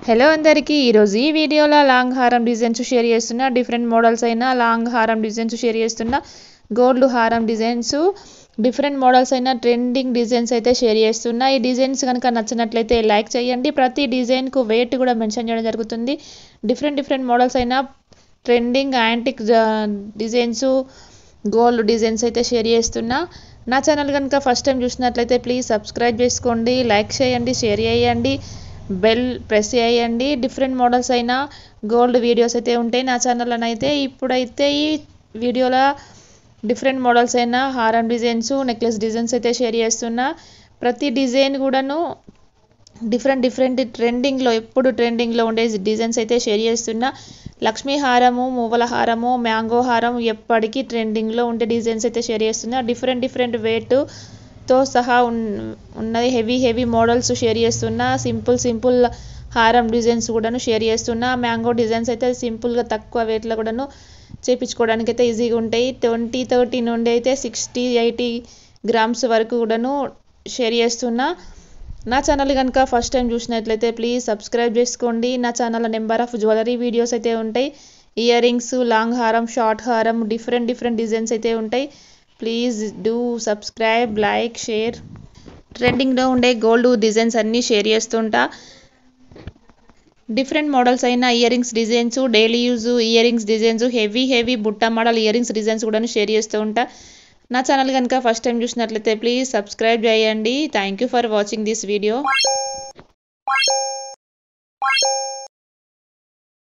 Hello అందరికీ ఈరోజు ఈ వీడియోలో లాంగ్ హారం డిజైన్స్ షేర్ చేస్తున్నా. డిఫరెంట్ మోడల్స్ అయినా లాంగ్ హారం డిజైన్స్ షేర్ చేస్తున్నా. గోల్డ్ హారం డిజైన్స్ డిఫరెంట్ మోడల్స్ అయినా ట్రెండింగ్ డిజైన్స్ అయితే షేర్ చేస్తున్నా. ఈ డిజైన్స్ కనుక నచ్చినట్లయితే లైక్ చేయండి. ప్రతి డిజైన్కు వెయిట్ కూడా మెన్షన్ చేయడం జరుగుతుంది. డిఫరెంట్ మోడల్స్ అయినా trending antique designs gold designs అయితే షేర్ చేస్తున్నా. నా ఛానల్ కనుక ఫస్ట్ టైం చూసినట్లయితే ప్లీజ్ సబ్స్క్రైబ్ చేసుకోండి, లైక్ చేయండి, షేర్ చేయండి, బెల్ ప్రెస్ చేయండి. డిఫరెంట్ మోడల్స్ అయినా గోల్డ్ వీడియోస్ అయితే ఉంటాయి నా ఛానల్లో. అయితే ఇప్పుడైతే ఈ వీడియోలో డిఫరెంట్ మోడల్స్ అయినా హారం డిజైన్స్ నెక్లెస్ డిజైన్స్ అయితే షేర్ చేస్తున్నా. ప్రతి డిజైన్ కూడాను డిఫరెంట్ ట్రెండింగ్లో ఎప్పుడు ట్రెండింగ్లో ఉండే డిజైన్స్ అయితే షేర్ చేస్తున్నా. లక్ష్మీ హారము, మువ్వల హారము, మ్యాంగో హారం ఎప్పటికీ ట్రెండింగ్లో ఉండే డిజైన్స్ అయితే షేర్ చేస్తున్నా. డిఫరెంట్ వెయిట్తో సహా ఉన్నది హెవీ మోడల్స్ షేర్ చేస్తున్నా. సింపుల్ హారం డిజైన్స్ కూడాను షేర్ చేస్తున్నా. మ్యాంగో డిజైన్స్ అయితే సింపుల్గా తక్కువ వెయిట్లో కూడాను చేయించుకోవడానికి అయితే ఈజీగా ఉంటాయి. 20-30 నుండి అయితే 60-80 గ్రామ్స్ వరకు కూడాను షేర్ చేస్తున్నా. నా ఛానల్ కనుక ఫస్ట్ టైం చూసినట్లయితే ప్లీజ్ సబ్స్క్రైబ్ చేసుకోండి. నా ఛానల్లో నెంబర్ ఆఫ్ జ్యువెలరీ వీడియోస్ అయితే ఉంటాయి. ఇయర్ రింగ్స్, లాంగ్ హారం, షార్ట్ హారం, డిఫరెంట్ డిజైన్స్ అయితే ఉంటాయి. Please do subscribe, like, share. ట్రెండింగ్లో ఉండే గోల్డ్ డిజైన్స్ అన్నీ షేర్ చేస్తుంటా. డిఫరెంట్ మోడల్స్ అయిన ear rings designs, daily use ear rings designs, heavy బుట్ట మోడల్ ఇయర్ రింగ్స్ డిజైన్స్ కూడా షేర్ చేస్తూ ఉంటా. నా ఛానల్ కనుక ఫస్ట్ టైం చూసినట్లయితే ప్లీజ్ సబ్స్క్రైబ్ చేయండి. Thank you for watching this video.